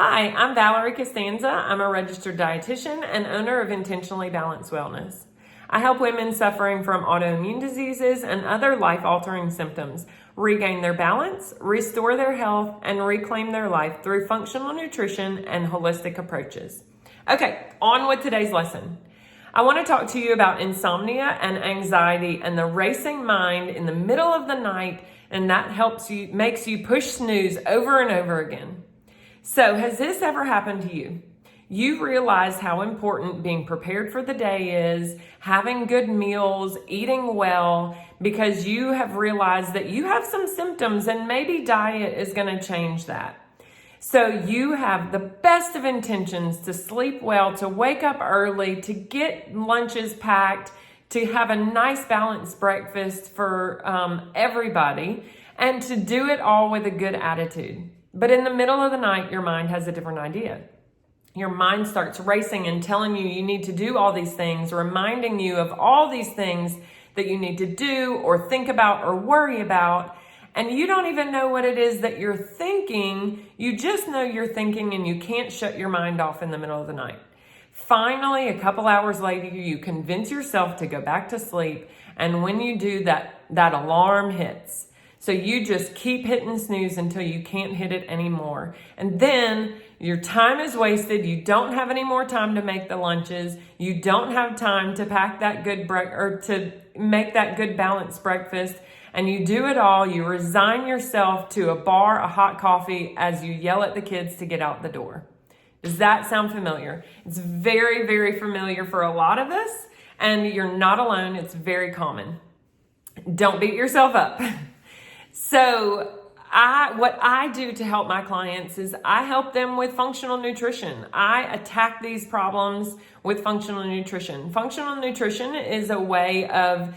Hi, I'm Valerie Costanza. I'm a registered dietitian and owner of Intentionally Balanced Wellness. I help women suffering from autoimmune diseases and other life-altering symptoms regain their balance, restore their health, and reclaim their life through functional nutrition and holistic approaches. Okay, on with today's lesson. I want to talk to you about insomnia and anxiety and the racing mind in the middle of the night, and that makes you push snooze over and over again. So has this ever happened to you? You realize how important being prepared for the day is, having good meals, eating well, because you have realized that you have some symptoms and maybe diet is going to change that. So you have the best of intentions to sleep well, to wake up early, to get lunches packed, to have a nice balanced breakfast for everybody, and to do it all with a good attitude. But in the middle of the night, your mind has a different idea. Your mind starts racing and telling you you need to do all these things, reminding you of all these things that you need to do or think about or worry about. And you don't even know what it is that you're thinking. You just know you're thinking and you can't shut your mind off in the middle of the night. Finally, a couple hours later, you convince yourself to go back to sleep. And when you do that alarm hits. So you just keep hitting snooze until you can't hit it anymore. And then your time is wasted. You don't have any more time to make the lunches. You don't have time to pack that good to make that good balanced breakfast. And you do it all. You resign yourself to a bar, a hot coffee as you yell at the kids to get out the door. Does that sound familiar? It's very, very familiar for a lot of us. And you're not alone. It's very common. Don't beat yourself up. So what I do to help my clients is I help them with functional nutrition. I attack these problems with functional nutrition. Functional nutrition is a way of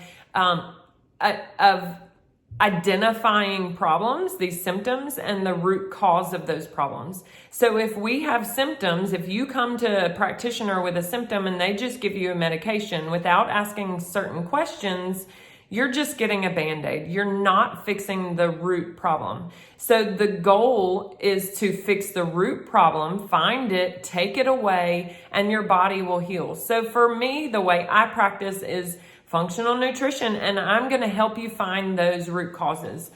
identifying problems, these symptoms, and the root cause of those problems. So if we have symptoms, if you come to a practitioner with a symptom and they just give you a medication without asking certain questions, you're just getting a Band-Aid. You're not fixing the root problem. So the goal is to fix the root problem, find it, take it away, and your body will heal. So for me, the way I practice is functional nutrition, and I'm going to help you find those root causes.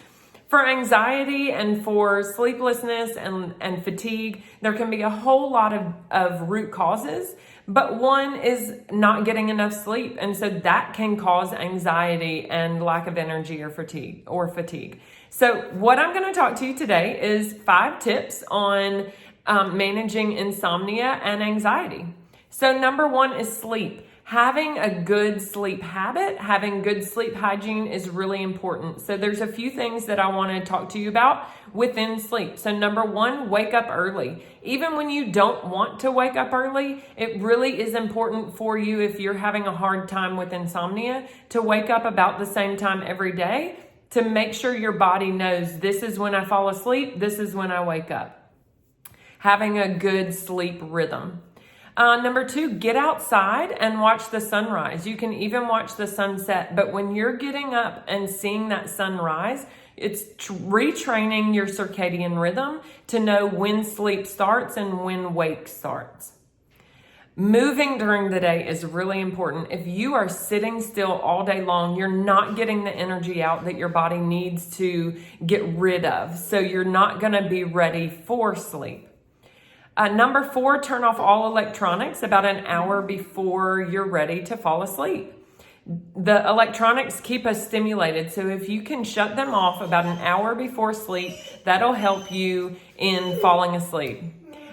For anxiety and for sleeplessness and fatigue, there can be a whole lot of root causes, but one is not getting enough sleep. And so that can cause anxiety and lack of energy or fatigue. So what I'm going to talk to you today is 5 tips on managing insomnia and anxiety. So number 1 is sleep. Having a good sleep habit, having good sleep hygiene is really important. So there's a few things that I want to talk to you about within sleep. So number 1, wake up early. Even when you don't want to wake up early, it really is important for you if you're having a hard time with insomnia to wake up about the same time every day to make sure your body knows this is when I fall asleep, this is when I wake up. Having a good sleep rhythm. Number 2, get outside and watch the sunrise. You can even watch the sunset, but when you're getting up and seeing that sunrise, it's retraining your circadian rhythm to know when sleep starts and when wake starts. Moving during the day is really important. If you are sitting still all day long, you're not getting the energy out that your body needs to get rid of. So you're not going to be ready for sleep. Number 4, turn off all electronics about an hour before you're ready to fall asleep. The electronics keep us stimulated, so if you can shut them off about an hour before sleep, that'll help you in falling asleep.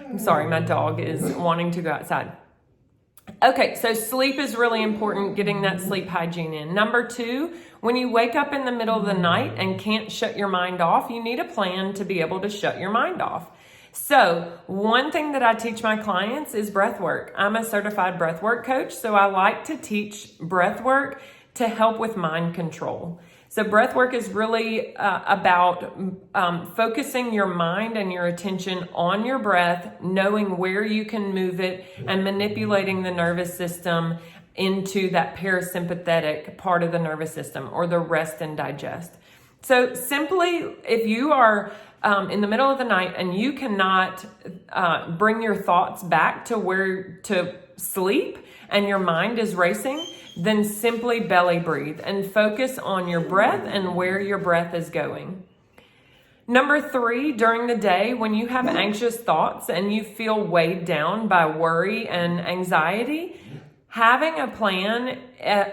I'm sorry, my dog is wanting to go outside. Okay, so sleep is really important, getting that sleep hygiene in. Number 2, when you wake up in the middle of the night and can't shut your mind off, you need a plan to be able to shut your mind off. So one thing that I teach my clients is breath work. I'm a certified breath work coach, so I like to teach breath work to help with mind control. So breath work is really about focusing your mind and your attention on your breath, knowing where you can move it, and manipulating the nervous system into that parasympathetic part of the nervous system, or the rest and digest. So simply, if you are in the middle of the night and you cannot bring your thoughts back to sleep and your mind is racing, then simply belly breathe and focus on your breath and where your breath is going. Number 3, during the day, when you have anxious thoughts and you feel weighed down by worry and anxiety, having a plan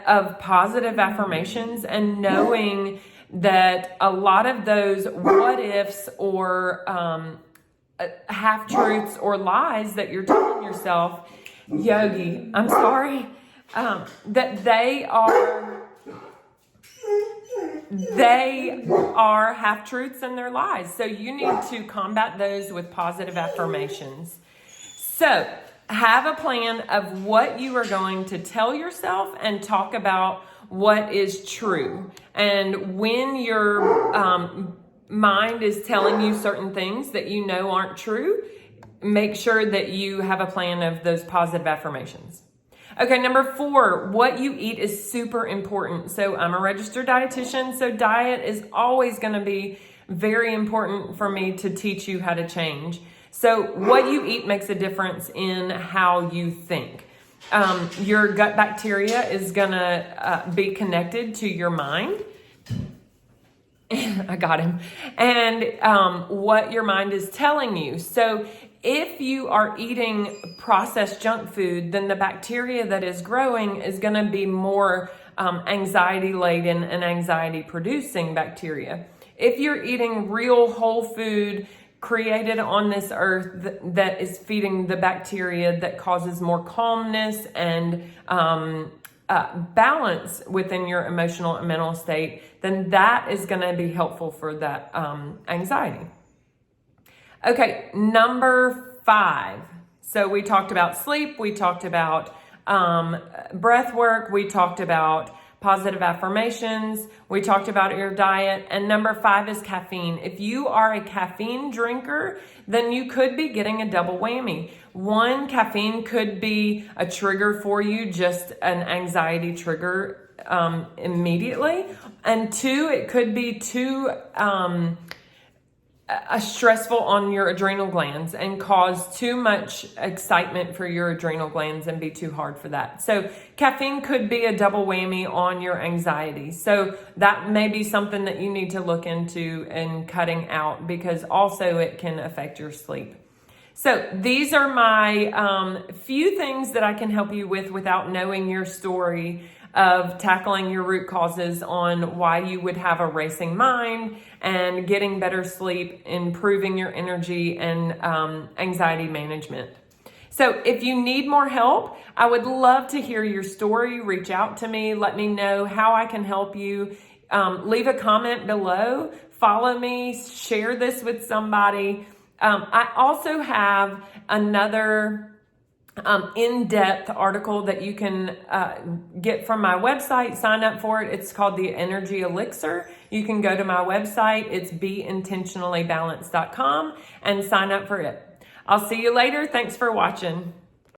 of positive affirmations and knowing that a lot of those what ifs or half truths or lies that you're telling yourself, Yogi, I'm sorry, that they are half truths and they're lies. So you need to combat those with positive affirmations. So have a plan of what you are going to tell yourself and talk about what is true. And when your mind is telling you certain things that you know aren't true, make sure that you have a plan of those positive affirmations. Okay, number 4, what you eat is super important. So I'm a registered dietitian, so diet is always going to be very important for me to teach you how to change. So what you eat makes a difference in how you think. Your gut bacteria is going to be connected to your mind. I got him. And what your mind is telling you. So if you are eating processed junk food, then the bacteria that is growing is going to be more anxiety laden and anxiety producing bacteria. If you're eating real whole food created on this earth that is feeding the bacteria that causes more calmness and balance within your emotional and mental state, then that is going to be helpful for that anxiety. Okay, number 5. So we talked about sleep, we talked about breath work, we talked about positive affirmations, we talked about your diet, and number 5 is caffeine. If you are a caffeine drinker, then you could be getting a double whammy. 1, caffeine could be a trigger for you, just an anxiety trigger immediately, and 2, it could be too stressful on your adrenal glands and cause too much excitement for your adrenal glands and be too hard for that. So caffeine could be a double whammy on your anxiety. So that may be something that you need to look into and cutting out, because also it can affect your sleep. So these are my few things that I can help you with without knowing your story of tackling your root causes on why you would have a racing mind and getting better sleep, improving your energy and anxiety management. So if you need more help, I would love to hear your story. Reach out to me. Let me know how I can help you. Leave a comment below. Follow me. Share this with somebody. I also have another in-depth article that you can get from my website. Sign up for it. It's called the Energy Elixir. You can go to my website. It's beintentionallybalanced.com and sign up for it. I'll see you later. Thanks for watching.